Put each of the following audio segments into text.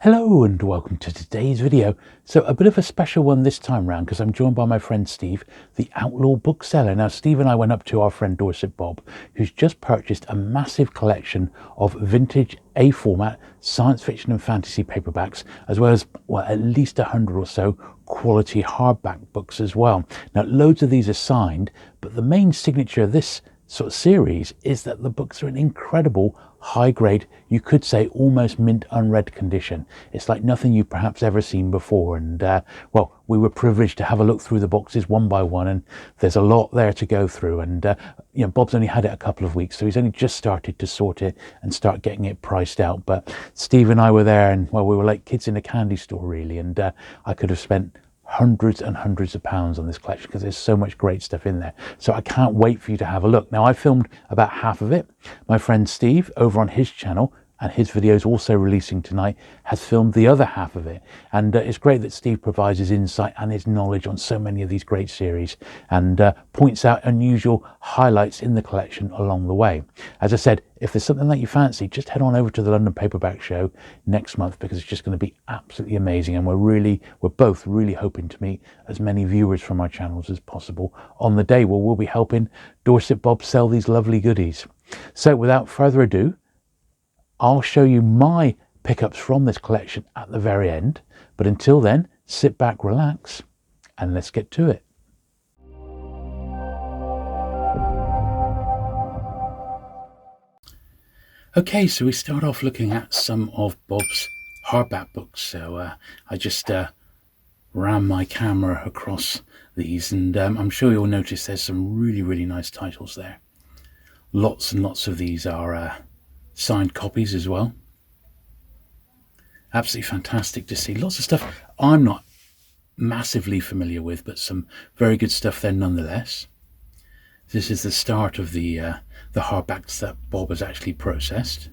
Hello and welcome to today's video. So a bit of a special one this time round because I'm joined by my friend Steve, the Outlaw Bookseller. Now Steve and I went up to our friend Dorset Bob, who's just purchased a massive collection of vintage A format science fiction and fantasy paperbacks, as well as at least 100 or so quality hardback books as well. Now loads of these are signed, but the main signature of this sort of series is that the books are in incredible high grade, you could say almost mint unread condition. It's like nothing you've perhaps ever seen before, and well, we were privileged to have a look through the boxes one by one, and there's a lot there to go through. And you know, Bob's only had it a couple of weeks, so he's only just started to sort it and start getting it priced out. But Steve and I were there, and well, we were like kids in a candy store really, and I could have spent hundreds and hundreds of pounds on this collection because there's so much great stuff in there. So I can't wait for you to have a look. Now I filmed about half of it. My friend Steve over on his channel, and his video is also releasing tonight, has filmed the other half of it. And it's great that Steve provides his insight and his knowledge on so many of these great series, and points out unusual highlights in the collection along the way. As I said, if there's something that you fancy, just head on over to the London Paperback Show next month, because it's just going to be absolutely amazing. And we're both really hoping to meet as many viewers from our channels as possible on the day where we'll be helping Dorset Bob sell these lovely goodies. So without further ado, I'll show you my pickups from this collection at the very end. But until then, sit back, relax, and let's get to it. Okay, so we start off looking at some of Bob's hardback books. So I just ran my camera across these, and I'm sure you'll notice there's some really nice titles there. Lots and lots of these are signed copies as well. Absolutely fantastic to see. Lots of stuff I'm not massively familiar with, but some very good stuff there nonetheless. This is the start of the hardbacks that Bob has actually processed.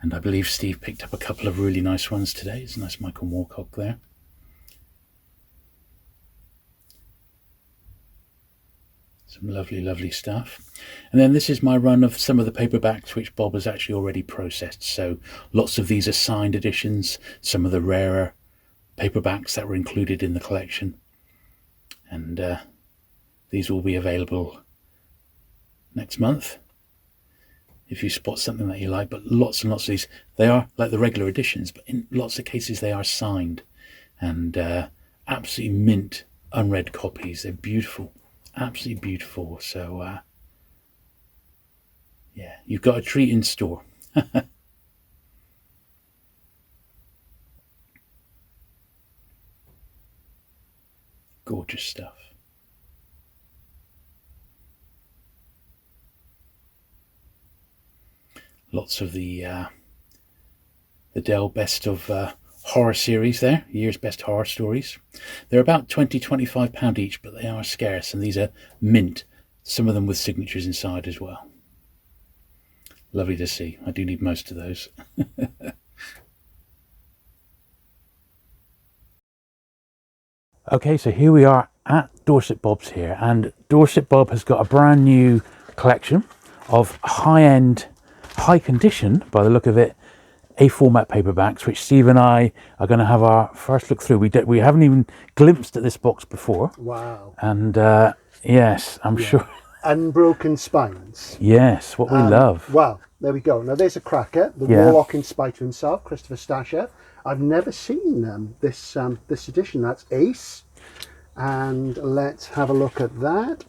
And I believe Steve picked up a couple of really nice ones today. It's a nice Michael Moorcock there. Some lovely stuff. And then this is my run of some of the paperbacks which Bob has actually already processed. So lots of these are signed editions, some of the rarer paperbacks that were included in the collection. And these will be available next month if you spot something that you like. But lots and lots of these, they are like the regular editions, but in lots of cases they are signed, and absolutely mint unread copies. They're beautiful. Absolutely beautiful. So yeah, you've got a treat in store. Gorgeous stuff. Lots of the Dell Best of Horror series there, year's best horror stories. They're about £20–25 each, but they are scarce, and these are mint, some of them with signatures inside as well. Lovely to see. I do need most of those. Okay, so here we are at Dorset Bob's here, and Dorset Bob has got a brand new collection of high-end, high condition, by the look of it, A format paperbacks, which Steve and I are going to have our first look through. We haven't even glimpsed at this box before. Wow. And yes, I'm sure. Unbroken Spines. Yes, what we love. Well, there we go. Now there's a cracker. The Warlock in spite of himself, Christopher Stasher. I've never seen this edition. That's Ace. And let's have a look at that.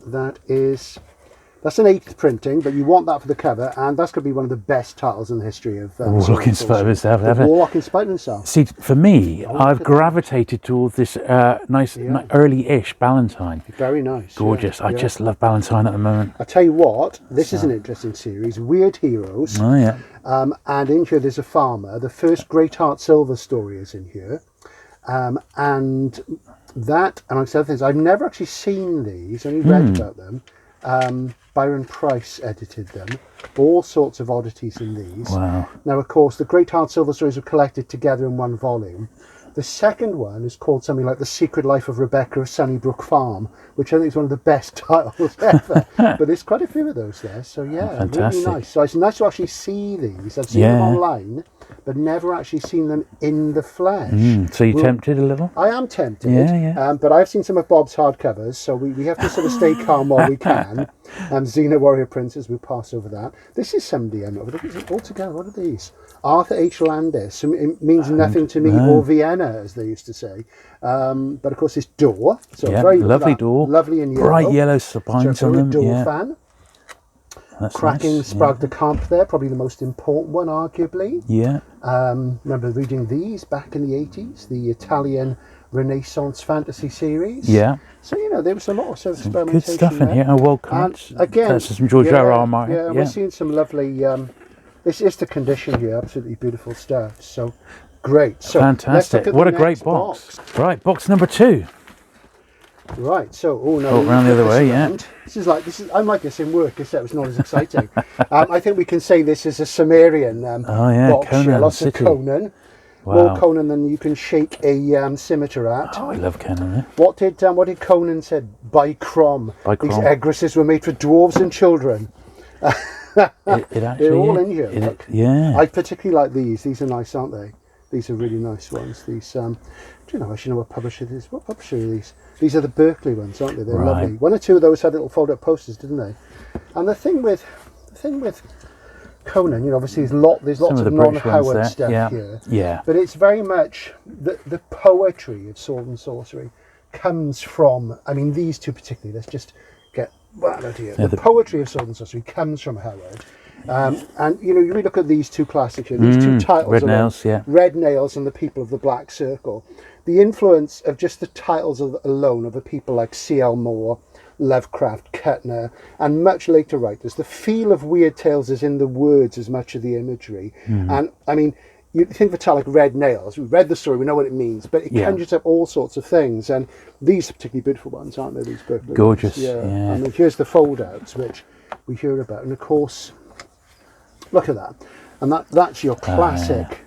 That's an 8th printing, but you want that for the cover, and that's going to be one of the best titles in the history of Warlock in spite of himself. Warlock in spite of himself. See, for me, I've gravitated towards this nice early-ish Ballantine. Very nice. Gorgeous. I just love Ballantine at the moment. I tell you what, this is an interesting series. Weird Heroes. Oh yeah. And in here there's a farmer. The first Great Heart Silver story is in here, and that, and other things. I've never actually seen these. Only read about them. Byron Price edited them. All sorts of oddities in these. Wow. Now, of course, the Great Heart Silver stories were collected together in one volume. The second one is called something like The Secret Life of Rebecca of Sunnybrook Farm, which I think is one of the best titles ever. But there's quite a few of those there, so yeah, really nice. So it's nice to actually see these. I've seen them online, but never actually seen them in the flesh. So you're tempted a little? I am tempted, but I've seen some of Bob's hardcovers, so we have to sort of stay calm while we can. Xena Warrior Princess, we'll pass over that. This is somebody I know, but altogether, what are these? Arthur H. Landis. It means nothing to me, or Vienna, as they used to say. But of course, it's door. So very lovely door. Lovely and yellow. Bright yellow spines on them. Door fan. That's Cracking nice. Sprague de Camp there, probably the most important one, arguably. Yeah. Remember reading these back in the 80s, the Italian Renaissance fantasy series. Yeah. So, there was a lot of sort of experimentation. Good stuff in here. Oh, well cut. And again, that's some George R.R. Martin. Yeah, we're seeing some lovely. It's just the condition here, absolutely beautiful stuff. So great. So fantastic. What a great box. Right, box number 2. Right, so around the other way, I'm like this in work, except it's not as exciting. I think we can say this is a Sumerian box. Conan, lots of Conan. Wow. More Conan than you can shake a scimitar at. Oh, I love Conan. What did Conan said? By Crom. These egresses were made for dwarves and children. It actually, they're all in here. Yeah. I particularly like these. These are nice, aren't they? These are really nice ones. These, do you know? I should know what publisher it is. What publisher are these? These are the Berkeley ones, aren't they? They're lovely. One or two of those had little fold-up posters, didn't they? And the thing with Conan, obviously there's lots of non-Howard stuff here. Yeah. But it's very much the poetry of sword and sorcery comes from. I mean, these two particularly. Let's just get right out here. The poetry of sword and sorcery comes from Howard. And you look at these two classics here, these two titles, Red Nails and The People of the Black Circle. The influence of just the titles alone of the people like C.L. Moore, Lovecraft, Kuttner, and much later writers. The feel of Weird Tales is in the words as much as the imagery. And I mean, you think of a title like Red Nails. We read the story, we know what it means, but it conjures up all sorts of things. And these are particularly beautiful ones, aren't they? These Berkeley gorgeous. Ones. Yeah. I mean, here's the fold-outs, which we hear about, and of course. Look at that, and that's your classic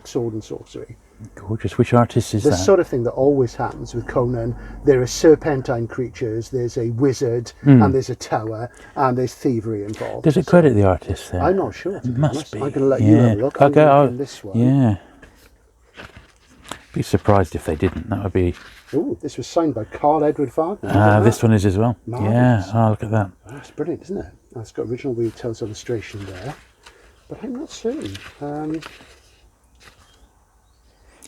sword and sorcery. Gorgeous. Which artist is that? The sort of thing that always happens with Conan. There are serpentine creatures, there's a wizard, and there's a tower, and there's thievery involved. Does it credit the artist there? I'm not sure. It must be. I'm going to let you have a look. Okay, this one. Yeah. Be surprised if they didn't. That would be. Oh, this was signed by Carl Edward Wagner. This one is as well. Marvelous. Yeah. Oh, look at that. That's brilliant, isn't it? That's got original Weird Tales illustration there, but I'm not certain.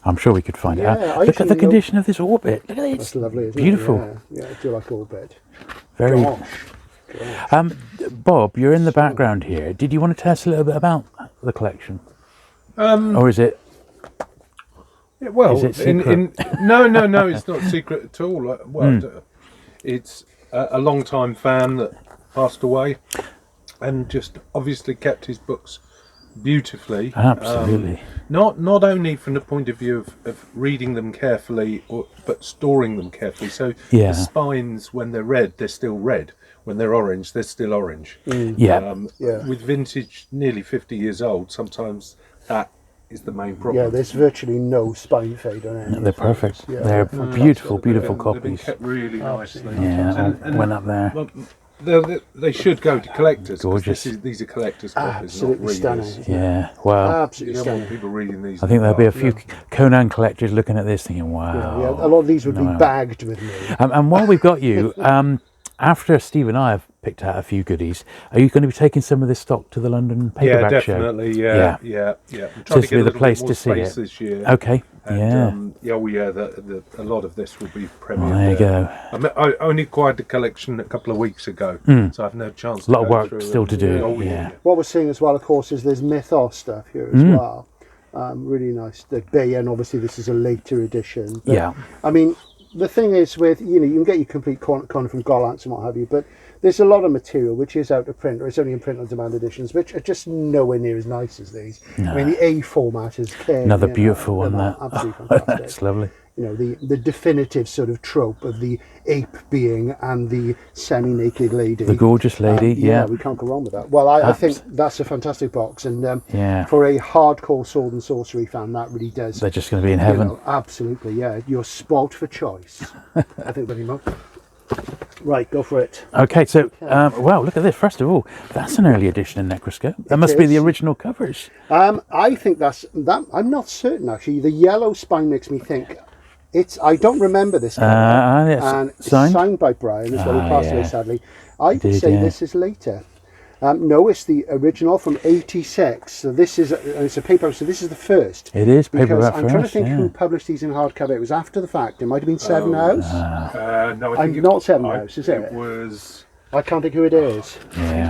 I'm sure we could find it out. Look at the condition of this orbit. Look at it. That's lovely, isn't Beautiful. it? Yeah, I do like orbit. Very. Gosh. Bob, you're in the background here. Did you want to tell us a little bit about the collection? Or is it? Yeah, well, is it secret? No, it's not secret at all. It's a long-time fan that passed away, and just obviously kept his books beautifully. Absolutely. Not only from the point of view of reading them carefully, but storing them carefully. So the spines, when they're red, they're still red. When they're orange, they're still orange. With vintage nearly 50 years old, sometimes that is the main problem. Yeah, there's virtually no spine fade on any. They're perfect. They're beautiful copies. They've been kept really nicely. Yeah, and went up there. Well, they should go to collectors. Gorgeous. These are collectors' copies, Absolutely not readers. stunning. Yeah, wow. Absolutely stunning. People reading these. I think there'll be a few Conan collectors looking at this thinking, wow. Yeah, a lot of these would be bagged with me. And while we've got you, after Steve and I have picked out a few goodies, are you going to be taking some of this stock to the London paperback show? Yeah. I'm trying to get the place to see it this year. Okay. And, a lot of this will be premiered. There you go. I only acquired the collection a couple of weeks ago, so I've no chance. A lot of work still to do. What we're seeing as well, of course, is there's Mythos stuff here as well. Really nice. The Bayen, obviously, this is a later edition. But, I mean, the thing is with, you can get your complete Conan from Gollancz and what have you, but there's a lot of material which is out of print, or it's only in print on demand editions, which are just nowhere near as nice as these. No. I mean, the A format is clear. Another beautiful one, that. Absolutely fantastic. That's lovely. you know, the definitive sort of trope of the ape being and the semi-naked lady. The gorgeous lady, yeah. We can't go wrong with that. Well, I think that's a fantastic box, and for a hardcore sword and sorcery fan, that really does. They're just going to be in heaven. You know, absolutely, yeah. You're spoilt for choice. I think very much. Right, go for it. Okay, so, wow, look at this. First of all, that's an early edition of Necroscope. That must be the original covers. I think that's that. I'm not certain, actually. The yellow spine makes me think I don't remember this cover. And it's signed by Brian as well, who passed away sadly. I'd say this is later. No, it's the original from '86. So this is it's a paperback. So this is the first. It is paperback. I'm trying to think who published these in hardcover. It was after the fact. It might have been Seven House. No, I think not Seven House, is it? It was. I can't think who it is.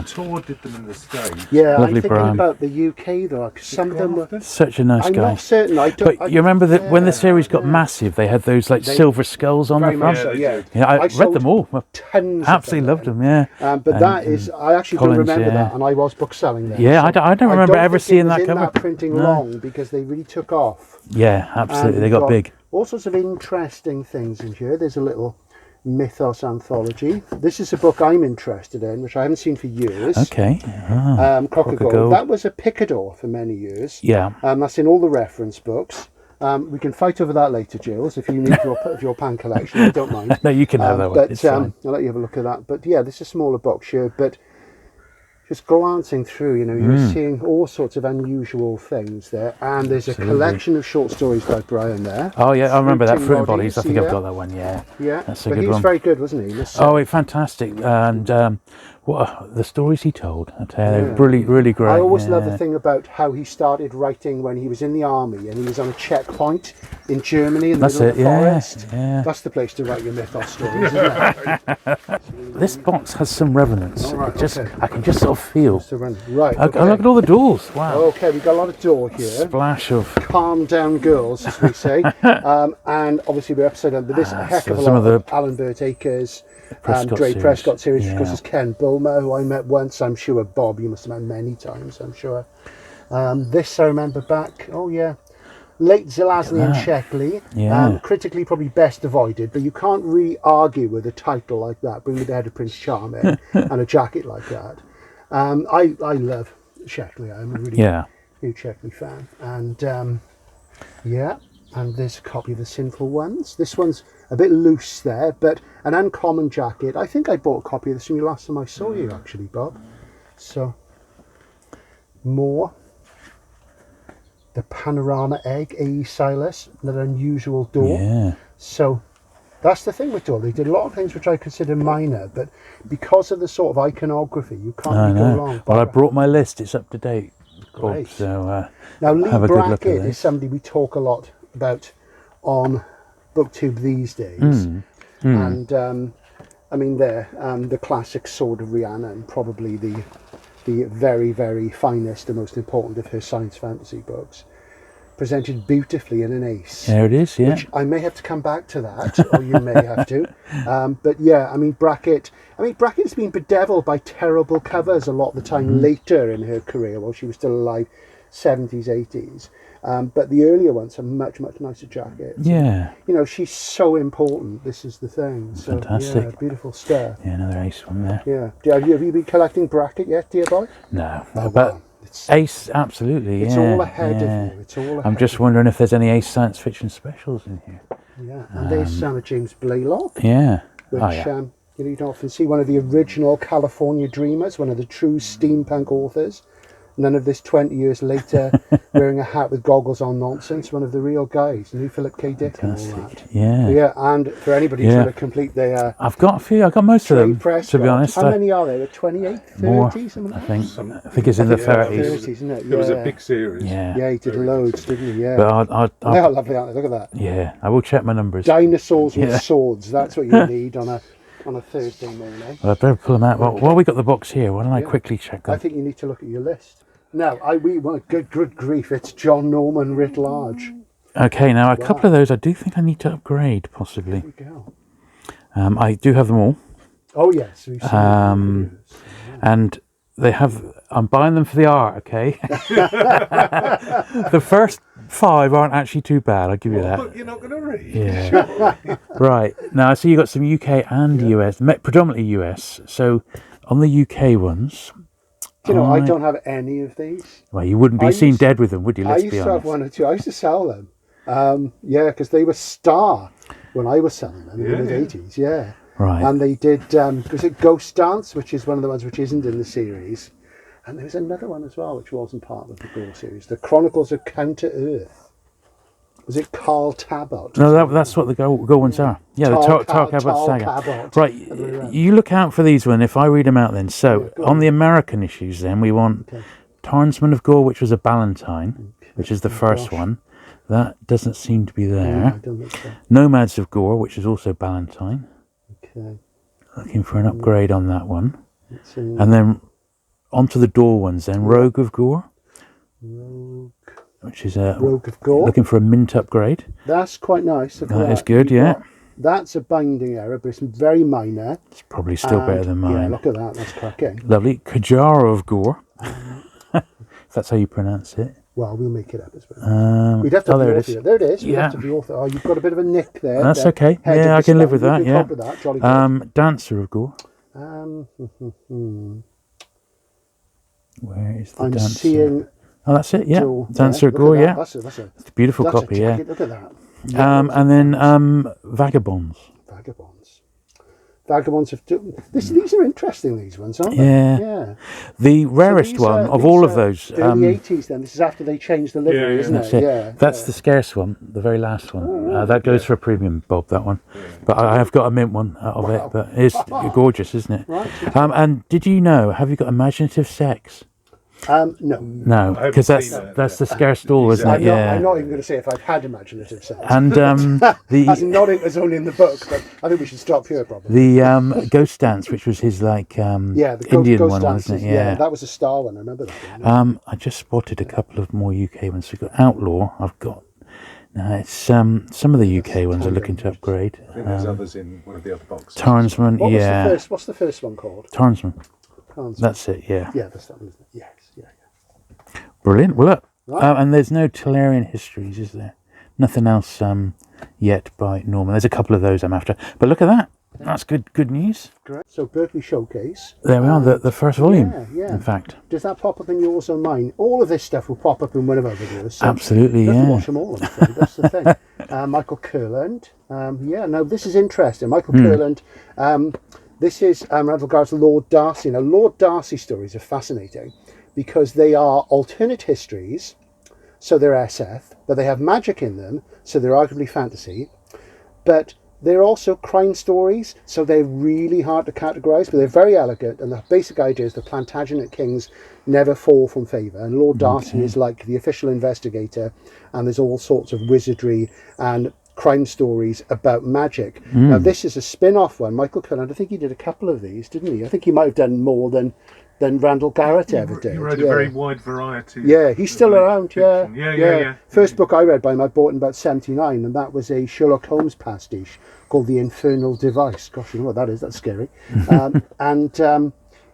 Tor did them in the States. Yeah, Lovely I'm thinking Brian. about the UK though, because some of them were. Such a nice I'm guy. not certain. But you remember that when the series got massive, they had those like silver skulls on the front. Yeah, I read them all. Tons. Absolutely loved them. Yeah. But that is, I actually don't remember that, and I was book selling them. Yeah, so I don't remember ever seeing that cover. That printing long because they really took off. Yeah, absolutely. They got big. All sorts of interesting things in here. There's a little mythos anthology. This is a book I'm interested in, which I haven't seen for years. Okay. Crocker-Gold. That was a Picador for many years. Yeah. That's in all the reference books. We can fight over that later, Jules, if you need your pan collection. I don't mind. No, you can have that one. But it's fine. I'll let you have a look at that. But yeah, this is a smaller box here. But just glancing through, you know, you're seeing all sorts of unusual things there. And there's a collection of short stories by Brian there. Oh yeah, I remember that. Fruit and Bodies. I think I've got that one. Yeah. Yeah. That's a but good he was one. very good, wasn't he? Fantastic. And what the stories he told. I tell you, really, really great. I always love the thing about how he started writing when he was in the army and he was on a checkpoint in Germany in the middle of the forest. Yeah. That's the place to write your mythos stories, isn't it? This box has some resonance. I can just sort of feel. Right. Okay. Look at all the doors. Wow. Okay, we've got a lot of door here. Splash of calm down girls, as we say. And obviously we're upside down, but this a heck of a lot of Alan Burt Akers, Prescott series, of course, is Ken Bulmer, who I met once. I'm sure Bob, you must have met many times, I'm sure. This I remember back, late Zelazny and Sheckley. Critically probably best avoided, but you can't really argue with a title like that. Bring Me the Head of Prince Charming and a jacket like that. I love Sheckley. I'm a really huge Sheckley fan. And and there's a copy of The Sinful Ones. This one's a bit loose there, but an uncommon jacket. I think I bought a copy of this from you last time I saw you, actually, Bob. So, more. The Panorama Egg, A.E. Silas, another unusual door. Yeah. So, that's the thing with door. They did a lot of things which I consider minor, but because of the sort of iconography, you can't really go wrong. Well, I brought my list. It's up to date. Great. So, now, Lee Brackett is somebody we talk a lot about on BookTube these days. And, I mean, the classic Sword of Rhiannon, probably the very, very finest and most important of her science fantasy books, presented beautifully in an ace. There it is, Which I may have to come back to that, or you may have to. But yeah, I mean, Brackett's been bedeviled by terrible covers a lot of the time later in her career, while she was still alive, 70s, 80s. But the earlier ones are much, much nicer jackets. Yeah. You know, she's so important. This is the thing. So, fantastic. Yeah, beautiful stuff. Yeah, another ace one there. Yeah. Have you been collecting Brackett yet, dear boy? No. But ace, absolutely. It's all ahead of you. It's all ahead. I'm just wondering if there's any ace science fiction specials in here. Yeah. And there's James Blaylock. Yeah. Which, you don't often see. One of the original California Dreamers, one of the true steampunk authors. None of this 20 years later, wearing a hat with goggles on nonsense. One of the real guys, new Philip K. Dick and all that. Yeah. And for anybody trying to complete their... I've got a few. I've got most of them, to be honest. How many are there? 28, 30? More, something like I think it's in the 30s. Isn't it? It was a big series. Yeah, he did loads, didn't he? Yeah. But they are lovely, aren't they? Look at that. Yeah, I will check my numbers. Dinosaurs with swords. That's what you need on a Thursday morning. Well, I better pull them out. Well, while we got the box here, why don't I quickly check them? I think you need to look at your list. No, good grief, it's John Norman writ large. Okay, now a couple of those I do think I need to upgrade, possibly. There we go. I do have them all. Oh, yes. We've seen and they have, I'm buying them for the art, okay? The first 5 aren't actually too bad, I'll give you that. But you're not going to read. Yeah. Right. Now, I see you got some UK and US, predominantly US. So, on the UK ones... Do you know, I don't have any of these. Well, you wouldn't be seen dead with them, would you? Let's be honest. I used to have 1 or 2. I used to sell them. Yeah, because they were star when I was selling them in the mid-80s, yeah. Right. And they did, was it Ghost Dance, which is one of the ones which isn't in the series. And there was another one as well, which wasn't part of the Gore series. The Chronicles of Counter Earth. Was it Carl Tabot? No, that's what the Go ones are. Yeah, the Tar Cabot saga. Cabot. Right, you look out for these one if I read them out then. So, on the American issues then, we want Tarnsman of Gore, which was a Ballantine, which is the first one. That doesn't seem to be there. I don't think so. Nomads of Gore, which is also Ballantine. Okay. Looking for an upgrade on that one. And then onto the Door ones then. Rogue of Gore. Which is a Rogue of Gore. Looking for a mint upgrade. That's quite nice. That is good, yeah. That's a binding error, but it's very minor. It's probably still better than mine. Yeah, look at that. That's cracking. Lovely. Kajara of Gore. If that's how you pronounce it. Well, we'll make it up as well. We'd have to have the author. There it is. We'd have to have the author. Oh, you've got a bit of a nick there. That's okay. Yeah, I can live with that. Yeah. With that. Jolly good. Dancer of Gore. Where is the Dancer? Seeing. Oh, that's it. Yeah, Dancer of Gore. Yeah, that's a beautiful copy. Yeah. Look at that. And then Vagabonds. Vagabonds have these are interesting, these ones, aren't they? Yeah. The rarest one of all of those. The 80s then. This is after they changed the livery, isn't it? Yeah. That's the scarce one, the very last one. That goes for a premium, Bob, that one. But I have got a mint one out of it. But it's gorgeous, isn't it? Right. And did you know, have you got imaginative sex? No, because that's the scarce stall, isn't it? I'm not even going to say if I've had imaginative sex. And it's only in the book, but I think we should stop here probably. The Ghost Dance, which was his the Indian Ghost one, dances, wasn't it? Yeah, that was a star one. I remember that. I just spotted a couple of more UK ones. We've got Outlaw. I've got. No, it's some of the UK ones are looking to upgrade. I think there's others in one of the other boxes. Tarnsman, What's the first one called? Tarnsman. That's it. Yeah. Yeah, that's that one, isn't it? Yes. Yeah. Brilliant. Well, look, and there's no Tellurian histories, is there? Nothing else yet by Norman. There's a couple of those I'm after, but look at that. That's good news. Great. So Berkeley Showcase. There we are, the first volume. In fact, does that pop up in yours or mine? All of this stuff will pop up in one of our videos. So absolutely, you have to watch them all. I'm afraid. That's the thing. Michael Kurland. Now this is interesting. Michael Kurland. This is as regards to Lord Darcy. Now, Lord Darcy stories are fascinating because they are alternate histories, so they're SF, but they have magic in them, so they're arguably fantasy. But they're also crime stories, so they're really hard to categorise, but they're very elegant. And the basic idea is the Plantagenet kings never fall from favour. And Lord Darcy is like the official investigator, and there's all sorts of wizardry and crime stories about magic. Now, this is a spin-off one. Michael Cullen, I think he did a couple of these, didn't he? I think he might have done more than Randall Garrett ever did. He wrote a very wide variety. Yeah, he's still around. Yeah. First book I read by him, I bought in about 79, and that was a Sherlock Holmes pastiche called The Infernal Device. Gosh, you know what that is? That's scary. And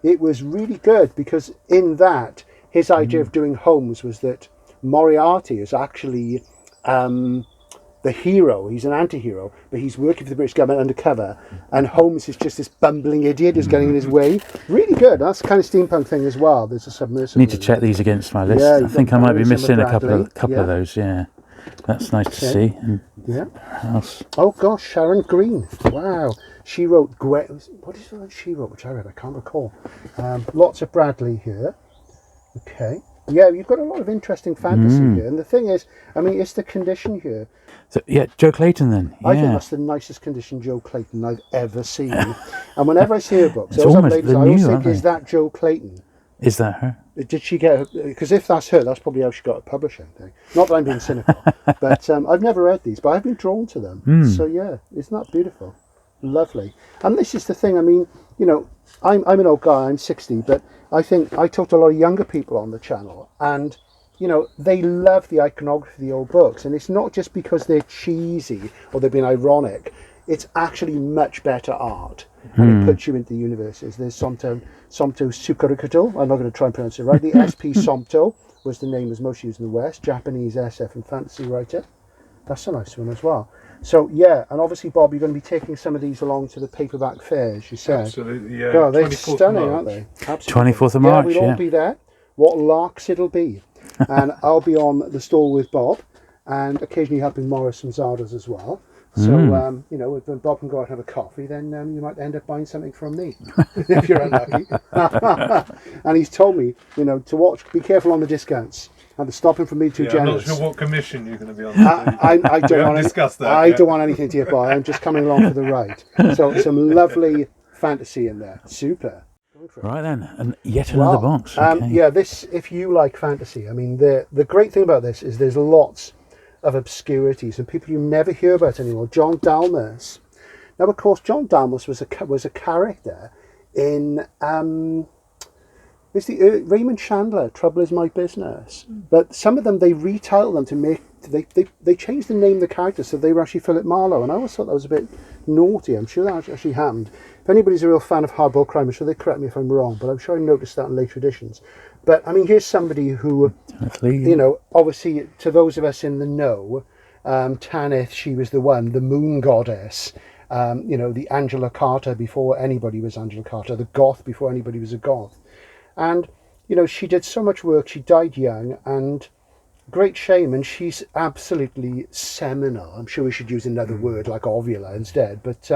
it was really good because in that, his idea of doing Holmes was that Moriarty is actually the hero. He's an anti-hero, but he's working for the British government undercover, and Holmes is just this bumbling idiot who's getting in his way. Really good. That's the kind of steampunk thing as well. There's a submersible. Need to check these against my list. I think I might be missing a couple of those. Yeah, that's nice to see. And else? Oh gosh, Sharon Green. Wow, she wrote what is it she wrote? Which I read. I can't recall. Lots of Bradley here. Okay. Yeah, you've got a lot of interesting fantasy here. And the thing is, I mean, it's the condition here. So, Joe Clayton then. Yeah. I think that's the nicest condition Joe Clayton I've ever seen. And whenever I see her books, I new, always think, is that Joe Clayton? Is that her? Did she get because if that's her, that's probably how she got a publishing thing. Not that I'm being cynical, but I've never read these, but I've been drawn to them. So yeah, isn't that beautiful? Lovely. And this is the thing, I mean, you know, I'm an old guy, I'm 60, but I think I talk to a lot of younger people on the channel, and you know, they love the iconography of the old books, and it's not just because they're cheesy or they've been ironic. It's actually much better art, and it puts you into the universes. There's Somto Sukarikuto. I'm not going to try and pronounce it right. The SP Somto, was the name was most used in the West. Japanese SF and fantasy writer. That's a nice one as well. So yeah, and obviously, Bob, you're going to be taking some of these along to the paperback fair, as you said. Absolutely, yeah. God, they're stunning, aren't they? Absolutely. 24th of March, we'll all be there. What larks it'll be. And I'll be on the stall with Bob, and occasionally helping Morris and Zardas as well. So, you know, if Bob can go out and have a coffee, then you might end up buying something from me, if you're unlucky. And he's told me, you know, to watch, be careful on the discounts. And to stop him from being too generous. I'm not sure what commission you're going to be on. I don't want discuss that. I don't want anything to get by. I'm just coming along for the ride. So some lovely fantasy in there. Super. Right then, and yet another box. Okay. Yeah, this, if you like fantasy, I mean, the great thing about this is there's lots of obscurities and people you never hear about anymore. John Dalmas. Now, of course, John Dalmas was a character in it's the Raymond Chandler, Trouble Is My Business. But some of them, they retitle them to make, they changed the name of the character so they were actually Philip Marlowe. And I always thought that was a bit naughty. I'm sure that actually happened. If anybody's a real fan of hardboiled crime, I'm sure they correct me if I'm wrong, but I'm sure I noticed that in later editions. But I mean, here's somebody who, you know, obviously to those of us in the know, Tanith, she was the one, the moon goddess. You know, the Angela Carter before anybody was Angela Carter, the goth before anybody was a goth. And, you know, she did so much work. She died young, and great shame. And she's absolutely seminal. I'm sure we should use another word like ovula instead. But,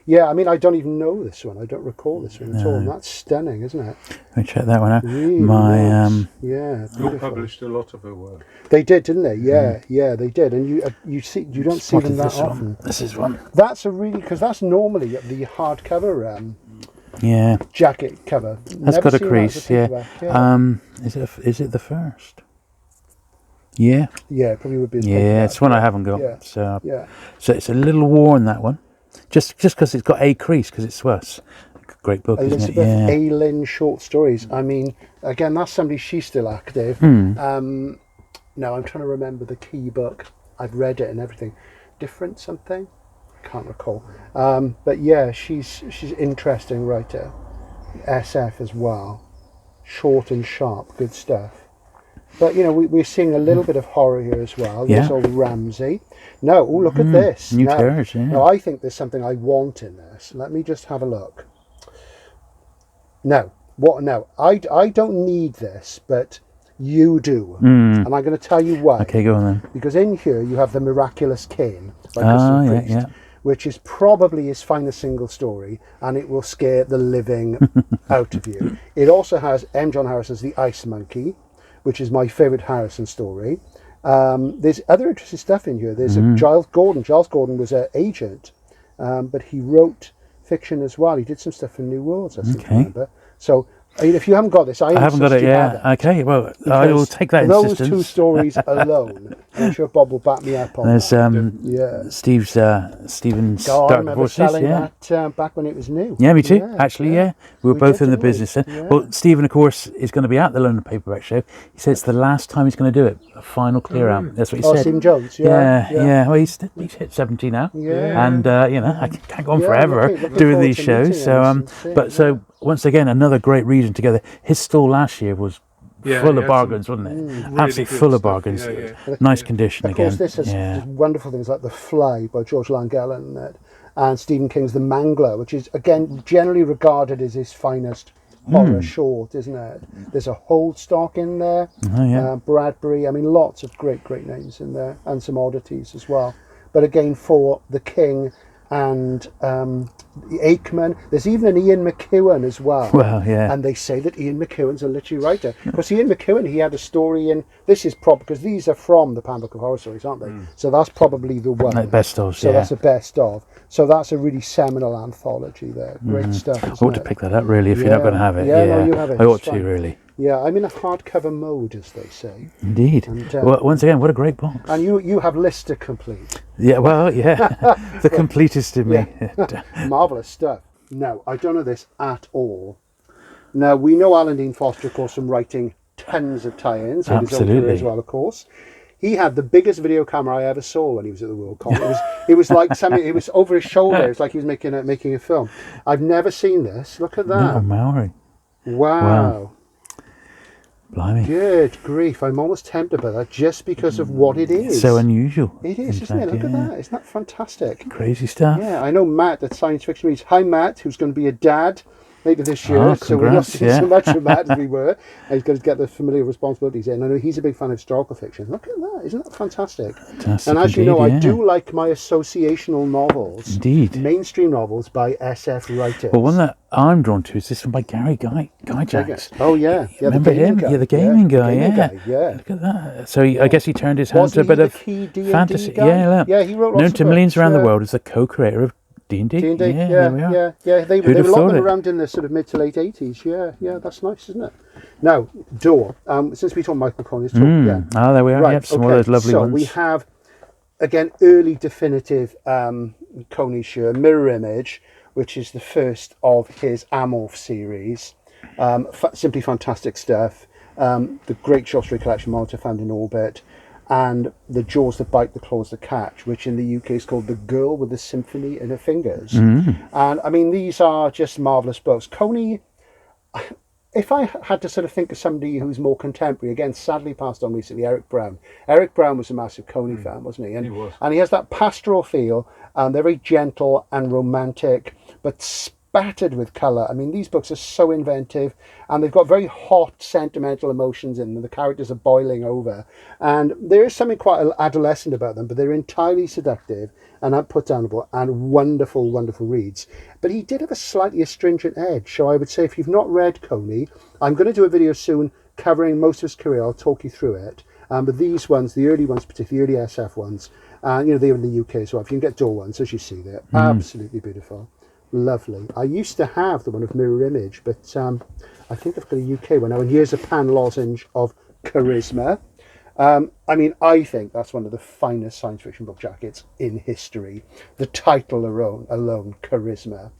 yeah, I mean, I don't even know this one. I don't recall this one at all. And that's stunning, isn't it? Let me check that one out. Really nice. Yeah, They published a lot of her work. They did, didn't they? Yeah, yeah, they did. And you don't see them that often. This is one. That's a really, because that's normally the hardcover jacket cover. That's got a crease, yeah. Is it the first? Yeah. Yeah, it probably would be. Yeah, it's one I haven't got. Yeah. So it's a little worn, that one. Just because it's got a crease, because it's worse. Great book, isn't it? Yeah. Aylin short stories. I mean, again, that's somebody, she's still active. Now I'm trying to remember the key book. I've read it and everything. Different something? Can't recall. But yeah, she's interesting writer. SF as well. Short and sharp, good stuff. But you know, we're seeing a little bit of horror here as well. Yeah. There's old Ramsey. No, look at this. New Terrors, yeah. Now I think there's something I want in this. Let me just have a look. No, what? No, I don't need this, but you do, and I'm going to tell you why. Okay, go on then. Because in here you have The Miraculous Cane by Christopher Priest, which is probably his finest single story, and it will scare the living out of you. It also has M. John Harrison's The Ice Monkey, which is my favourite Harrison story. There's other interesting stuff in here. There's Giles Gordon. Giles Gordon was an agent, but he wrote fiction as well. He did some stuff for New Worlds, I seem to remember. So, I mean, if you haven't got this, I haven't got it. Yeah. Okay. Well, I will take that. Those two stories alone, I'm sure Bob will back me up on. There's that. Stephen's I Dark remember Forces. selling that back when it was new. Yeah, me too. Actually, we were both in the business then. Yeah. Well, Stephen, of course, is going to be at the London Paperback Show. He said it's the last time he's going to do it. A final clear out. That's what he said. Stephen Jones. Yeah. Well, he's hit 70 now. Yeah. And you know, I can't go on forever doing these shows. So, so once again, another great reason together. His stall last year was full of bargains, wasn't it? Really absolutely full of bargains. Nice condition again. Of course, this has wonderful things like The Fly by George Langella and Stephen King's The Mangler, which is again generally regarded as his finest horror short, isn't it? There's a Holdstock in there, Bradbury. I mean, lots of great names in there, and some oddities as well. But again, for the King and Aikman, there's even an Ian McEwan as well. Well, yeah. And they say that Ian McEwan's a literary writer. Because Ian McEwan, he had a story in, this is because these are from the Pan Book of Horror Stories, aren't they? So that's probably the one. Like best of, So that's a best of. So that's a really seminal anthology there. Great stuff. I ought to pick that up, really, if you're not going to have it. Yeah, no, you have it. I ought to, really. Yeah, I'm in a hardcover mode, as they say. Indeed. And, well, once again, what a great box. And you have Lister complete. Yeah, well, the completest in me. Marvellous stuff. No, I don't know this at all. Now, we know Alan Dean Foster, of course, from writing tons of tie-ins. Absolutely. As well, of course. He had the biggest video camera I ever saw when he was at the Worldcon. It was like something. It was over his shoulder. It was like he was making a film. I've never seen this. Look at that. No, Maori. Wow. Blimey. Good grief, I'm almost tempted by that just because of what it is. It's so unusual. It is, isn't it? Look at that. Isn't that fantastic? Crazy stuff. Yeah, I know Matt at Science Fiction Reads. Hi, Matt, who's going to be a dad later this year. Oh, so we're not congrats, seeing so much of Matt as we were. He's got to get the familiar responsibilities in. I know he's a big fan of historical fiction. Look at that. Isn't that fantastic? Fantastic And as you indeed, know, yeah. I do like my associational novels. Indeed. Mainstream novels by SF writers. Well, one that I'm drawn to is this one by Gary Guy Jacks. Oh, yeah. Remember him? Guy. Yeah, the gaming guy, gaming yeah. guy, yeah. Look at that. So I guess he turned his hand Wasn't to a bit he of the key D&D fantasy. guy? Yeah, look. Yeah, he wrote Known lots to of millions books, around the yeah. world as the co-creator of D&D. D&D, Yeah, there we are. yeah. They Who'd were have locked thought them it? around in the sort of mid to late 80s. Yeah, that's nice, isn't it? Now, Door. Since we talked Michael Collins, yeah. Ah, there we are. Right, Yep, some of those lovely so ones. we have, again, early definitive Coney Shure Mirror Image, which is the first of his Amorph series. Simply fantastic stuff. The great short story collection, Monitor Found in Orbit, and The Jaws That Bite, The Claws That Catch, which in the UK is called The Girl with the Symphony in Her Fingers. And I mean, these are just marvellous books. Coney, if I had to sort of think of somebody who's more contemporary, again, sadly passed on recently, Eric Brown. Eric Brown was a massive Coney fan, wasn't he? And He was. And he has that pastoral feel, and they're very gentle and romantic, but spattered with colour. I mean, these books are so inventive, and they've got very hot, sentimental emotions in them. The characters are boiling over, and there is something quite adolescent about them, but they're entirely seductive and unputdownable and wonderful, wonderful reads. But he did have a slightly astringent edge, so I would say if you've not read Coney, I'm going to do a video soon covering most of his career. I'll talk you through it. But these ones, the early ones, particularly the early SF ones, you know, they were in the UK as well. If you can get Door ones, as you see, they're absolutely beautiful. Lovely. I used to have the one of Mirror Image, but I think I've got a UK one now. And here's a pan lozenge of Charisma. I mean, I think that's one of the finest science fiction book jackets in history. The title alone, Charisma.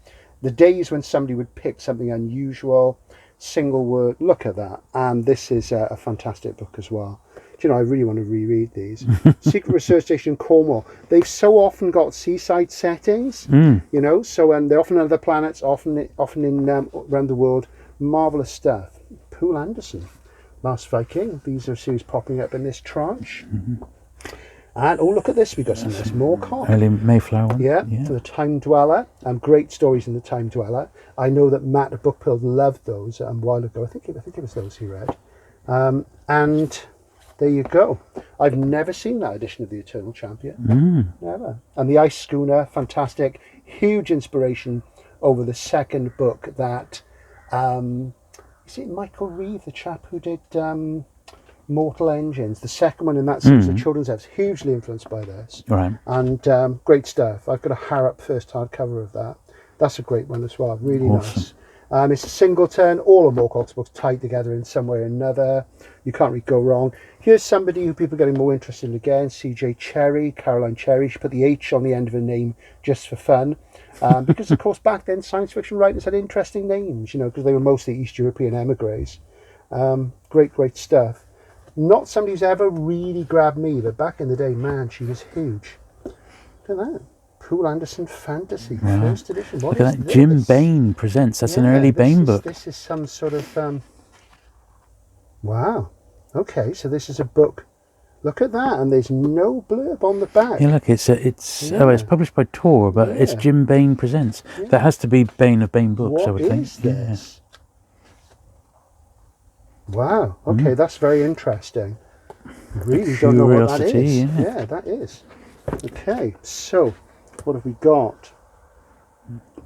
The days when somebody would pick something unusual, single word, look at that. And this is a fantastic book as well. Do you know, I really want to reread these. Secret Research Station Cornwall. They've so often got seaside settings, you know, so they're often on other planets, often in around the world. Marvellous stuff. Poul Anderson, Last Viking. These are series popping up in this tranche. And, oh, look at this. We've got some nice Moorcock. Early Mayflower one. Yeah, for the Time Dweller. Great stories in the Time Dweller. I know that Matt at Bookpill loved those a while ago. I think it was those he read. And there you go. I've never seen that edition of The Eternal Champion. Never. And The Ice Schooner, fantastic. Huge inspiration over the second book that... is it Michael Reeve, the chap who did Mortal Engines? The second one in that series, the children's house, hugely influenced by this. Right. And great stuff. I've got a Harrop first hardcover of that. That's a great one as well. Really nice. It's a singleton, all of Moorcock's books tied together in some way or another. You can't really go wrong. Here's somebody who people are getting more interested in again, CJ Cherry, Caroline Cherry. She put the H on the end of her name just for fun. Because, of course, back then science fiction writers had interesting names, you know, because they were mostly East European emigres. Great stuff. Not somebody who's ever really grabbed me, but back in the day, man, she was huge. Look at that. Poul Anderson Fantasy, first edition. What Look at that. Jim Bain presents. That's an early Bain book. This is some sort of... wow. Okay, so this is a book. Look at that, and there's no blurb on the back. Yeah, look, it's published by Tor, but it's Jim Bain presents. That has to be Bain of Bain Books, I would think. What is this? Wow. Okay, that's very interesting. Really don't know what that is. Yeah, that is. Okay, so what have we got?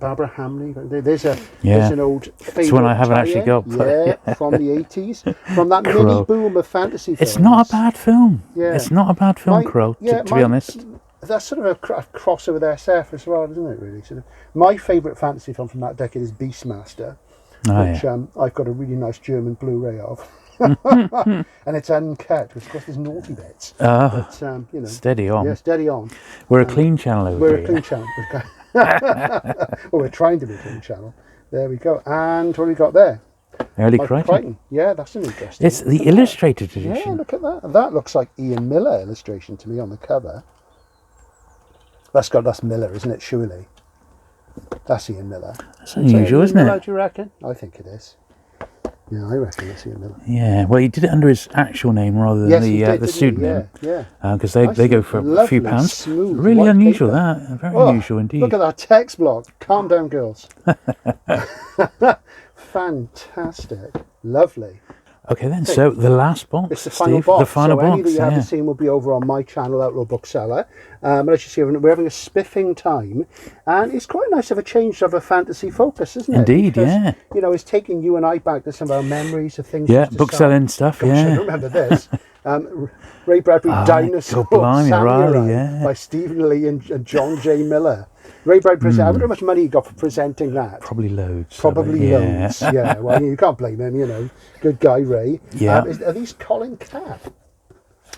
Barbara Hamley. There's an old favourite. It's one I haven't actually got. Yeah, from the 80s. From that mini boom of fantasy films. It's not a bad film. Yeah. It's not a bad film, Crow, to be honest. That's sort of a crossover with SF as well, isn't it, really? Sort of. My favourite fantasy film from that decade is Beastmaster, which I've got a really nice German Blu-ray of. And it's uncut, which of course there's naughty bits. But, you know, steady on. Yeah, steady on. We're a clean channel over We're here. a clean channel. Well, we're trying to be a clean channel. There we go. And what have we got there? Early Crichton. Yeah, that's an interesting. It's the illustrated edition. Yeah, look at that. That looks like Ian Miller illustration to me on the cover. That's Miller, isn't it? Surely. That's Ian Miller. That's unusual, isn't it? Do you reckon? I think it is. Yeah, I reckon it's Ian Miller. Yeah, well, he did it under his actual name rather than the pseudonym. Yeah. Because they go for a few pounds. Smooth, really unusual, paper. very unusual indeed. Look at that text block. Calm down, girls. Fantastic. Lovely. Okay then, so the last box, it's the final box. The final box, any that you haven't seen will be over on my channel, Outlaw Bookseller. But as you see, we're having a spiffing time, and it's quite nice to have a change of a fantasy focus, isn't it? Indeed, because, yeah. You know, it's taking you and I back to some of our memories of things. Yeah, bookselling stuff, Gosh, yeah. I remember this. Ray Bradbury Dinosaur Samurai by Stephen Lee and John J. Miller. Ray Bradbury, I wonder how much money he got for presenting that. Probably loads. Probably loads, yeah. Well, you can't blame him, you know. Good guy, Ray. Yeah. Are these Colin Capp?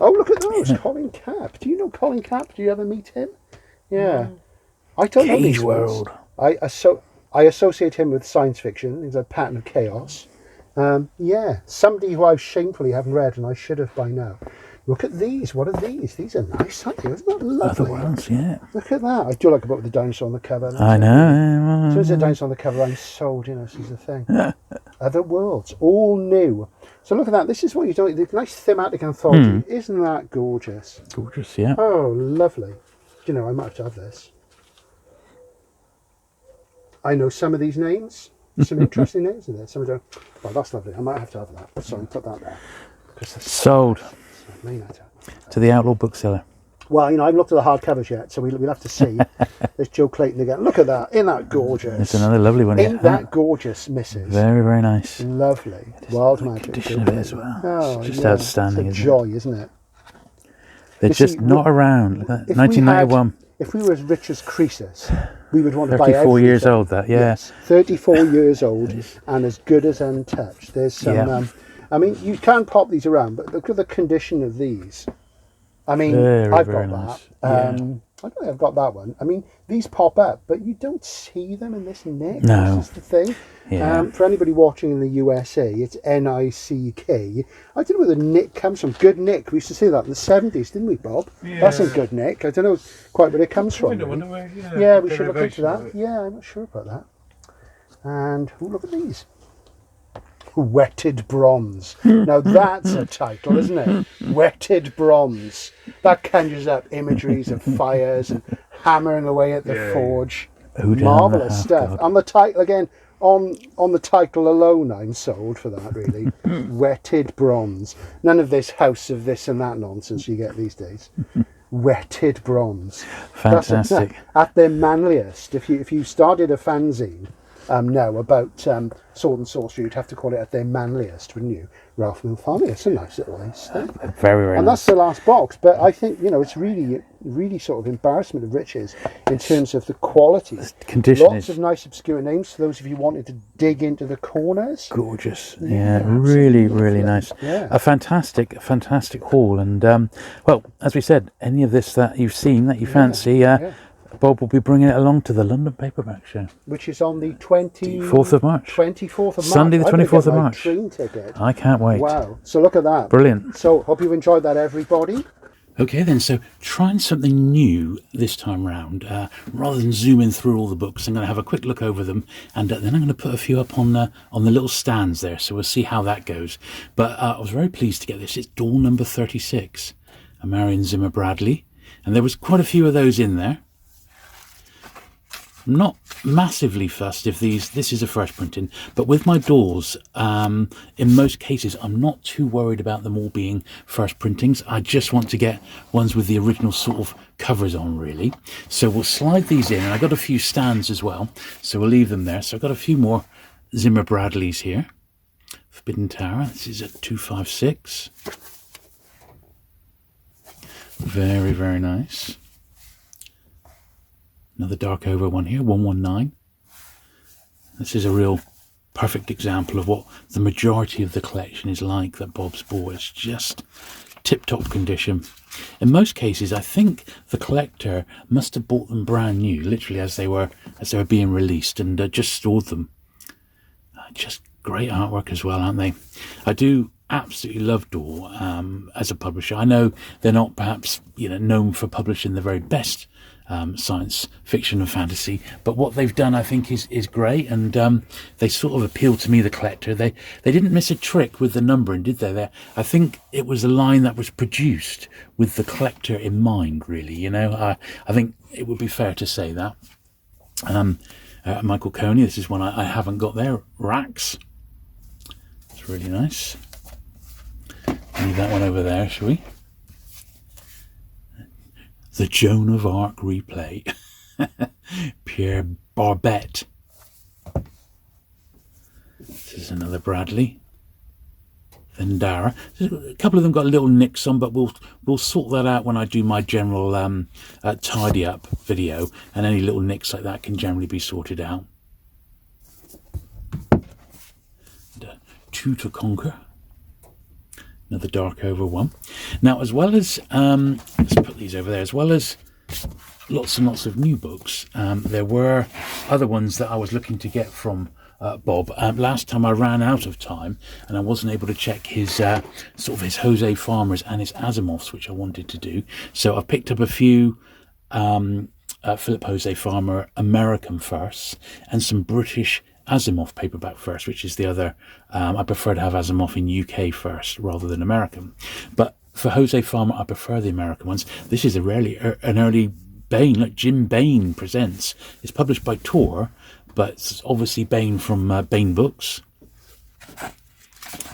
Oh, look at those, Colin Capp. Do you know Colin Capp? Do you ever meet him? Yeah. I don't know these World. I associate him with science fiction. He's a pattern of chaos. Yeah, somebody who I shamefully haven't read, and I should have by now. Look at these. What are these? These are nice, aren't they? Isn't that lovely? Other ones, yeah. Look at that. I do like a book with the dinosaur on the cover. I know. As soon as the dinosaur on the cover, I'm sold, you know, this is the thing. Other worlds, all new. So look at that. This is what you do. The nice thematic anthology. Isn't that gorgeous? Gorgeous, yeah. Oh, lovely. You know, I might have to have this. I know some of these names. Some interesting names in there. Some of them. Well, that's lovely. I might have to have that. Sorry, put that there. Sold. To the Outlaw Bookseller. Well, you know, I haven't looked at the hardcovers yet, so we'll have to see. There's Joe Clayton again. Look at that. Isn't that gorgeous? It's another lovely one. Ain't that gorgeous, Mrs.? Very, very nice. Lovely. Wild magic. Condition of it as well. Oh, it's just outstanding. It's a joy, isn't it? They're just not around. Look at that. 1991. If we were as rich as Croesus, we would want to buy 34 years old, that, yeah. Yes, 34 years old and as good as untouched. There's some, I mean, you can pop these around, but look at the condition of these. I mean, I've got nice. that. I don't think I've got that one. I mean, these pop up, but you don't see them in this nick. No. This is the thing. Yeah. For anybody watching in the USA, it's N-I-C-K. I don't know where the nick comes from. Good nick. We used to say that in the 70s, didn't we, Bob? Yeah. That's in good nick. I don't know quite where it comes from. Yeah, we should look into that. Yeah, I'm not sure about that. And, look at these. Wetted Bronze. Now that's a title, isn't it? Wetted Bronze. That conjures up imageries of fires and hammering away at the forge. Marvellous stuff. And the title again, on the title alone, I'm sold for that, really. Wetted Bronze. None of this house of this and that nonsense you get these days. Wetted Bronze. Fantastic. At their manliest, if you started a fanzine about sword and sorcery, you'd have to call it at their manliest, wouldn't you? Ralph Milfani. It's a nice little ace. Very, very and nice. that's the last box. But I think, you know, it's really sort of embarrassment of riches in terms of the quality. Condition Lots of nice obscure names for those of you wanting to dig into the corners. Gorgeous. Yeah, really, really nice. Yeah. A fantastic haul. And, well, as we said, any of this that you've seen, that you fancy, Bob will be bringing it along to the London Paperback Show, which is on the 24th of March. 24th of March. Sunday the 24th of March. Train ticket. I can't wait. Wow. So look at that. Brilliant. So hope you've enjoyed that, everybody. Okay then, so trying something new this time round. Rather than zooming through all the books, I'm going to have a quick look over them, and then I'm going to put a few up on the little stands there, so we'll see how that goes. But I was very pleased to get this. It's Door number 36, a Marion Zimmer Bradley, and there was quite a few of those in there. I'm not massively fussed if this is a fresh printing, but with my doors, in most cases, I'm not too worried about them all being fresh printings. I just want to get ones with the original sort of covers on, really. So we'll slide these in, and I got a few stands as well, so we'll leave them there. So I've got a few more Zimmer Bradleys here. Forbidden Tower, this is at 256. Very, very nice. Another dark over one here, 119. This is a real perfect example of what the majority of the collection is like that Bob's bought. It's just tip-top condition. In most cases, I think the collector must have bought them brand new, literally as they were being released, and just stored them. Just great artwork as well, aren't they? I do absolutely love Door as a publisher. I know they're not perhaps known for publishing the very best science fiction and fantasy. But what they've done, I think, is great, and they sort of appeal to me, the collector. They didn't miss a trick with the numbering, did they? I think it was a line that was produced with the collector in mind, really. You know, I think it would be fair to say that. Michael Coney, this is one I haven't got there. Rax. It's really nice. Leave that one over there, shall we? The Joan of Arc replay. Pierre Barbet. This is another Bradley. Then Dara. A couple of them got little nicks on, but we'll sort that out when I do my general tidy up video, and any little nicks like that can generally be sorted out. And, Two to Conquer. Another dark over one. Now, as well as let's put these over there, as well as lots and lots of new books, there were other ones that I was looking to get from Bob. Last time I ran out of time and I wasn't able to check his sort of his Jose Farmers and his Asimovs, which I wanted to do. So I've picked up a few Philip Jose Farmer American firsts and some British Asimov paperback first, which is the other. I prefer to have Asimov in UK first rather than American. But for Jose Farmer, I prefer the American ones. This is an early Bain, like Jim Bain Presents. It's published by Tor, but it's obviously Bain from Bain Books.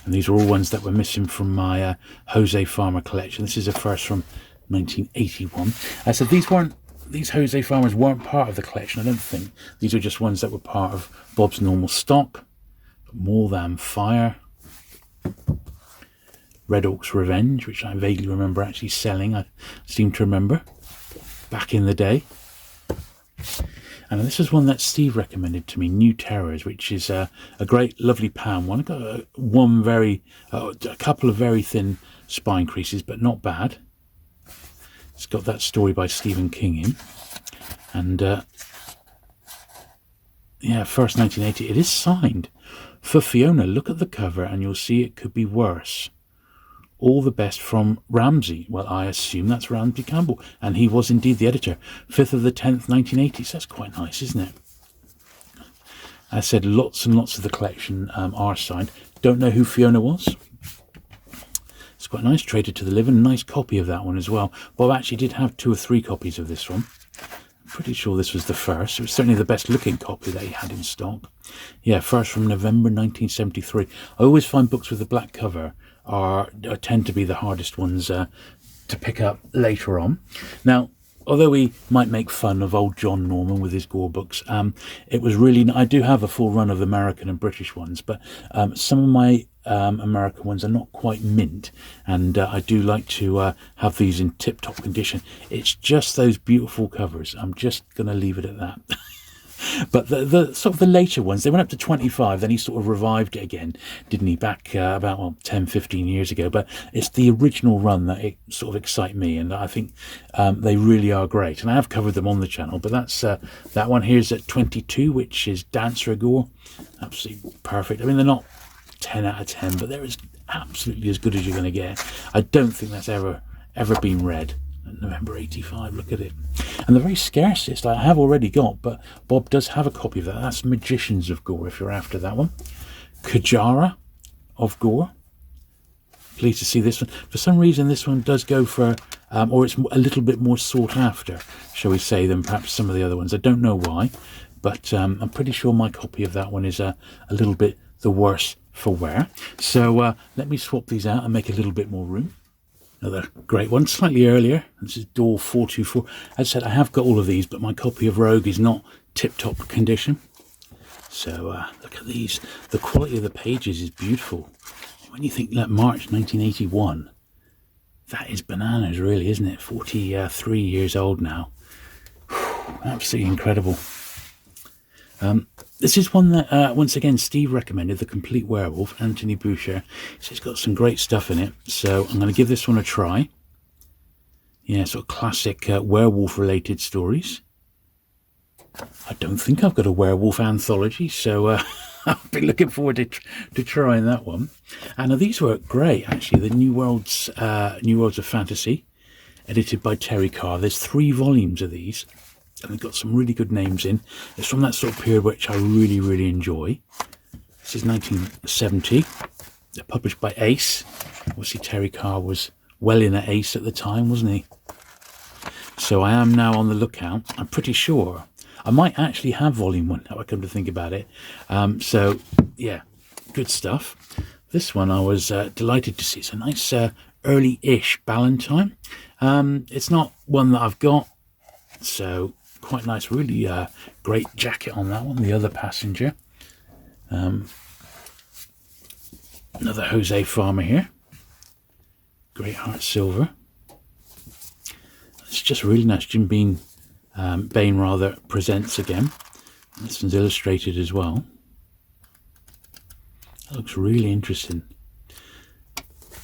And these are all ones that were missing from my Jose Farmer collection. This is a first from 1981. So these Jose Farmers weren't part of the collection, I don't think. These are just ones that were part of Bob's normal stock. More Than Fire. Red Orc's Revenge, which I vaguely remember actually selling. I seem to remember back in the day. And this is one that Steve recommended to me, New Terrors, which is a great, lovely pound one. I got a couple of very thin spine creases, but not bad. It's got that story by Stephen King in. And, yeah, first 1980. It is signed. For Fiona, look at the cover and you'll see it could be worse. All the best from Ramsey. Well, I assume that's Ramsey Campbell. And he was indeed the editor. 5th of the 10th, 1980. So that's quite nice, isn't it? I said lots and lots of the collection are signed. Don't know who Fiona was. It's quite nice. Traded to the Living. Nice copy of that one as well. Bob actually did have 2 or 3 copies of this one. I'm pretty sure this was the first. It was certainly the best looking copy that he had in stock. Yeah, first from November 1973. I always find books with a black cover tend to be the hardest ones to pick up later on. Now, although we might make fun of old John Norman with his Gore books, it was really... I do have a full run of American and British ones, but some of my American ones are not quite mint, and I do like to have these in tip-top condition. It's just those beautiful covers. I'm just going to leave it at that. But the sort of the later ones, they went up to 25, then he sort of revived it again, didn't he, back about 10, 15 years ago. But it's the original run that it sort of excite me, and I think they really are great. And I have covered them on the channel, but that's that one here's at 22, which is Dancer Gore. Absolutely perfect. I mean, they're not 10 out of 10, but they're absolutely as good as you're going to get. I don't think that's ever been read. November 85, look at it. And the very scarcest I have already got, but Bob does have a copy of that. That's Magicians of Gore, if you're after that one. Kajara of Gore. Pleased to see this one. For some reason, this one does go for, or it's a little bit more sought after, shall we say, than perhaps some of the other ones. I don't know why, but I'm pretty sure my copy of that one is a little bit the worse for wear. So let me swap these out and make a little bit more room. Another great one, slightly earlier. This is Door 424. As I said, I have got all of these, but my copy of Rogue is not tip-top condition. So look at these. The quality of the pages is beautiful. When you think that March 1981, that is bananas, really, isn't it? 43 years old now. Whew, absolutely incredible. This is one that, once again, Steve recommended, The Complete Werewolf, Anthony Boucher. So it's got some great stuff in it. So I'm going to give this one a try. Yeah, sort of classic werewolf-related stories. I don't think I've got a werewolf anthology, so I'll be looking forward to trying that one. And these were great, actually. The New Worlds of Fantasy. edited by Terry Carr. There's 3 volumes of these, and they've got some really good names in. It's from that sort of period which I really, really enjoy. This is 1970. They're published by Ace. Obviously, Terry Carr was well in at Ace at the time, wasn't he? So I am now on the lookout. I'm pretty sure I might actually have volume 1, now I come to think about it. So, yeah, good stuff. This one I was delighted to see. It's a nice early-ish Ballantine. It's not one that I've got, so quite nice. Really great jacket on that one, The Other Passenger. Another Jose Farmer here. Great Heart Silver. It's just really nice. Jim Bain rather presents again. This one's illustrated as well. That looks really interesting.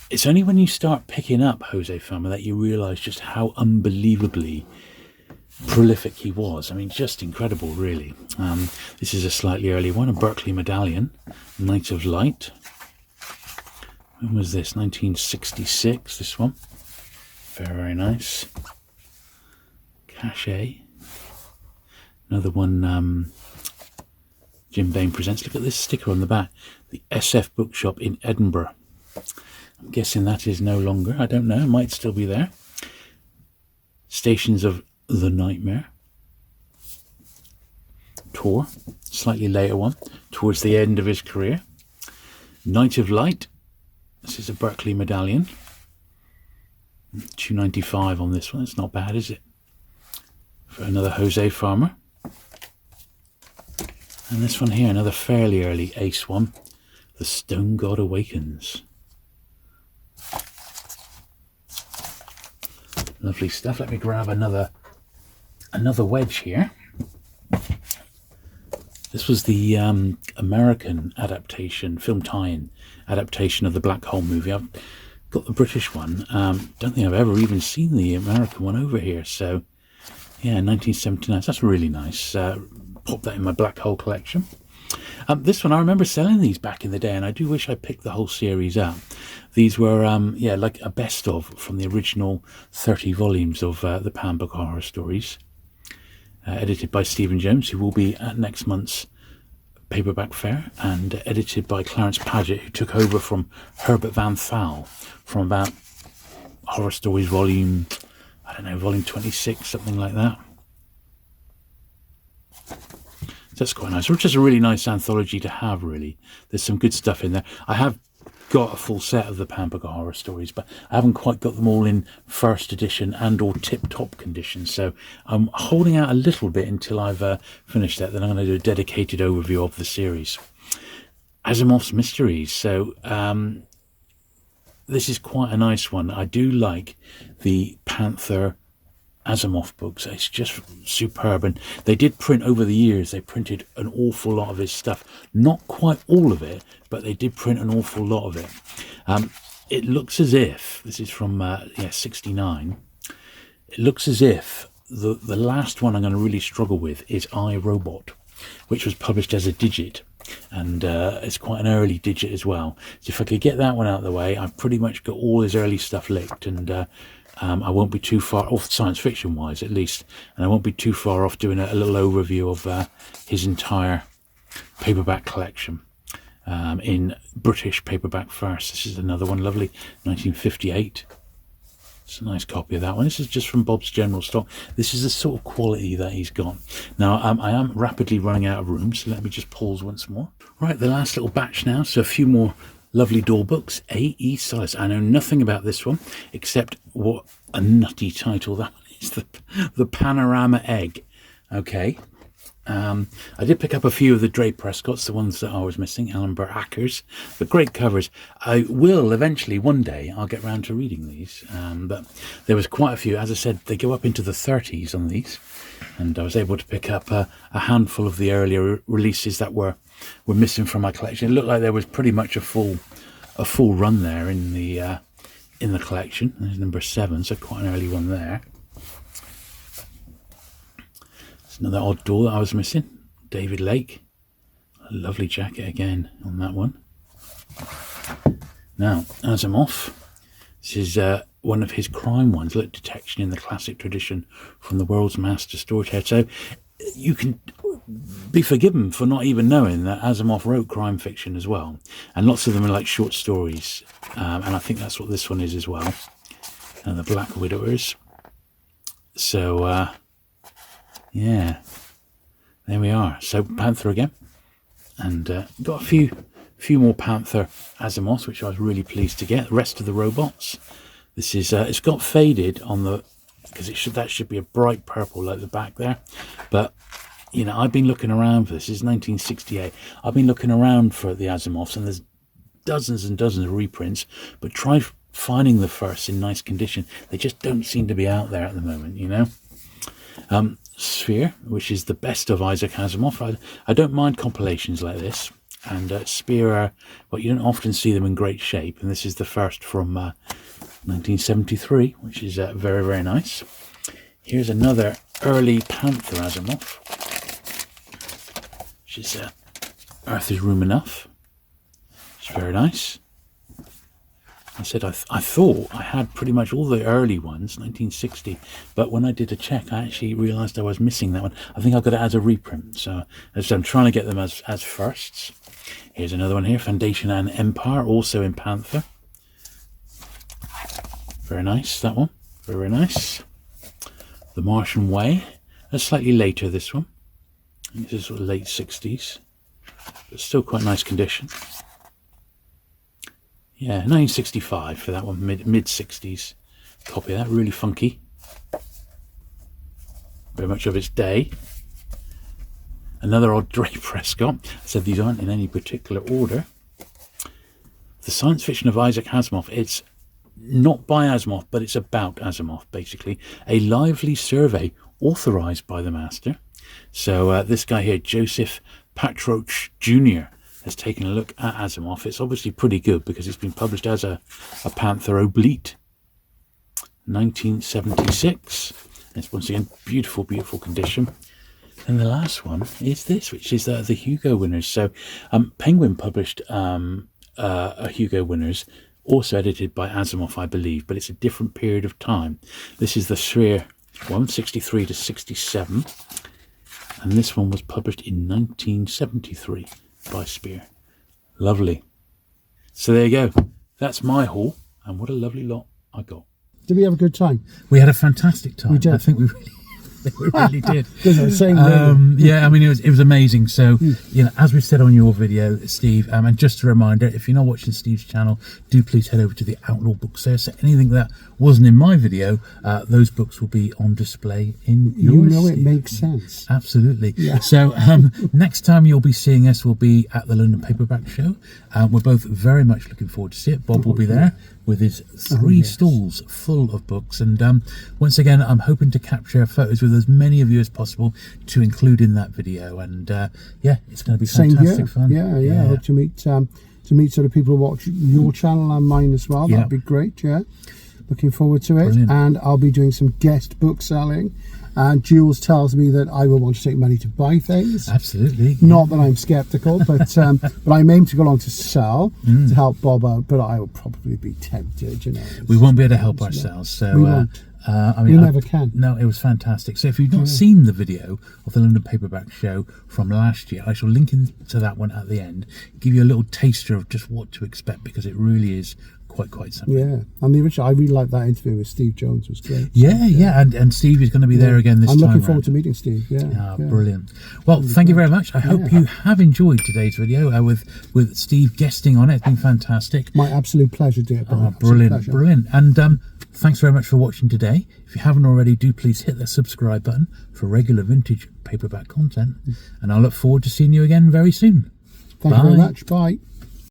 It's only when you start picking up Jose Farmer that you realise just how unbelievably prolific he was. I mean, just incredible, really. This is a slightly early one, a Berkeley Medallion, Night of Light. When was this? 1966, this one. Very, very nice. Cachet. Another one Jim Bain presents. Look at this sticker on the back. The SF Bookshop in Edinburgh. I'm guessing that is no longer. I don't know. It might still be there. Stations of the Nightmare. Tour. Slightly later one. Towards the end of his career. Night of Light. This is a Berkeley Medallion. $2.95 on this one. It's not bad, is it? For another Jose Farmer. And this one here, another fairly early Ace one. The Stone God Awakens. Lovely stuff. Let me grab another wedge here. This was the American adaptation, film tie-in adaptation of the Black Hole movie. I've got the British one. Don't think I've ever even seen the American one over here. So, yeah, 1979. So that's really nice. Pop that in my Black Hole collection. This one, I remember selling these back in the day, and I do wish I picked the whole series up. These were, yeah, like a best of from the original 30 volumes of the Pan Book Horror Stories. Edited by Stephen Jones, who will be at next month's paperback fair, and edited by Clarence Paget, who took over from Herbert Van Thal from about Horror Stories volume, I don't know, volume 26, something like that. That's quite nice, which is a really nice anthology to have, really. There's some good stuff in there. I have got a full set of the Pan Book Horror Stories, but I haven't quite got them all in first edition and or tip-top condition, so I'm holding out a little bit until I've finished that. Then I'm going to do a dedicated overview of the series. Asimov's Mysteries. So this is quite a nice one. I do like the Panther Asimov books. It's just superb, and they did print over the years. They printed an awful lot of his stuff, not quite all of it, but they did print an awful lot of it. It looks as if this is from 69. It looks as if the last one I'm going to really struggle with is I, Robot, which was published as a digit, and it's quite an early digit as well. So if I could get that one out of the way, I've pretty much got all his early stuff licked, and I won't be too far off, science fiction wise at least, and I won't be too far off doing a little overview of his entire paperback collection in British paperback first. This is another one, lovely, 1958. It's a nice copy of that one. This is just from Bob's General Stock. This is the sort of quality that he's got. Now, I am rapidly running out of room, so let me just pause once more. Right, the last little batch now, so a few more lovely door books. A.E. Solace. I know nothing about this one, except what a nutty title that one is. The Panorama Egg. Okay. I did pick up a few of the Dre Prescotts, the ones that I was missing, Alan Burt Hackers, but great covers. I will eventually, one day, I'll get round to reading these, but there was quite a few. As I said, they go up into the 30s on these, and I was able to pick up a handful of the earlier releases that were missing from my collection. It looked like there was pretty much a full run there in the collection. There's number 7, so quite an early one there. Another odd door that I was missing. David Lake. A lovely jacket again on that one. Now, Asimov. This is one of his crime ones, Lit Detection in the Classic Tradition from the World's Master Storyteller. So you can be forgiven for not even knowing that Asimov wrote crime fiction as well. And lots of them are like short stories. And I think that's what this one is as well. And the Black Widowers. So, yeah, there we are. So Panther again. And got a few more Panther Asimovs, which I was really pleased to get. The rest of the robots. This is it's got faded on the, because that should be a bright purple like the back there. But you know, I've been looking around for this. This is 1968. I've been looking around for the Asimovs, and there's dozens and dozens of reprints. But try finding the first in nice condition. They just don't seem to be out there at the moment, you know. Sphere, which is the best of Isaac Asimov. I don't mind compilations like this. And Spear are, well, you don't often see them in great shape. And this is the first from 1973, which is very, very nice. Here's another early Panther Asimov, which is Earth is Room Enough. It's very nice. I said I thought I had pretty much all the early ones, 1960, but when I did a check, I actually realised I was missing that one. I think I got it as a reprint, so I'm trying to get them as firsts. Here's another one here, Foundation and Empire, also in Panther. Very nice, that one. Very, very nice. The Martian Way. That's slightly later, this one. I think this is sort of late 60s. But still quite nice condition. Yeah, 1965 for that one, mid-60s copy of that. Really funky. Very much of its day. Another Audrey Prescott. I said these aren't in any particular order. The Science Fiction of Isaac Asimov. It's not by Asimov, but it's about Asimov, basically. A lively survey authorised by the Master. So this guy here, Joseph Patroch Jr., has taken a look at Asimov. It's obviously pretty good because it's been published as a Panther Oblite. 1976. It's once again beautiful, beautiful condition. And the last one is this, which is the Hugo winners. So Penguin published a Hugo winners, also edited by Asimov, I believe, but it's a different period of time. This is the Sphere one, 63 to 67. And this one was published in 1973 by Spear. Lovely. So there you go. That's my haul, and what a lovely lot I got. Did we have a good time? We had a fantastic time. We did. I think we really did. Yeah, I mean, it was amazing. So, you know, as we said on your video, Steve, and just a reminder, if you're not watching Steve's channel, do please head over to the Outlaw Bookseller. So anything that wasn't in my video, those books will be on display in yours. You know, it makes sense. Absolutely. Yeah. So next time you'll be seeing us will be at the London Paperback Show. We're both very much looking forward to see it. Bob will be there with his 3 stalls full of books, and once again I'm hoping to capture photos with as many of you as possible to include in that video, and yeah, it's going to be fantastic fun. I hope to meet sort of people who watch your channel and mine as well. That'd be great. Looking forward to it. Brilliant. And I'll be doing some guest book selling. And Jules tells me that I will want to take money to buy things. Absolutely. Not that I'm sceptical, but I'm aiming to go along to sell to help Bob out. But I will probably be tempted, you know. We won't be able to help ourselves. So we won't. I mean, you never can. No, it was fantastic. So if you've not seen the video of the London Paperback Show from last year, I shall link into that one at the end. Give you a little taster of just what to expect, because it really is quite something. Yeah, and the original, I really liked that interview with Steve Jones. Was great. Yeah, and Steve is going to be there again this time. I'm looking forward to meeting Steve. Brilliant. Well, thank you very much. I hope you have enjoyed today's video with Steve guesting on it. It's been fantastic. My absolute pleasure, dear. Brilliant. And thanks very much for watching today. If you haven't already, do please hit the subscribe button for regular vintage paperback content, and I look forward to seeing you again very soon. Thank you very much. Bye.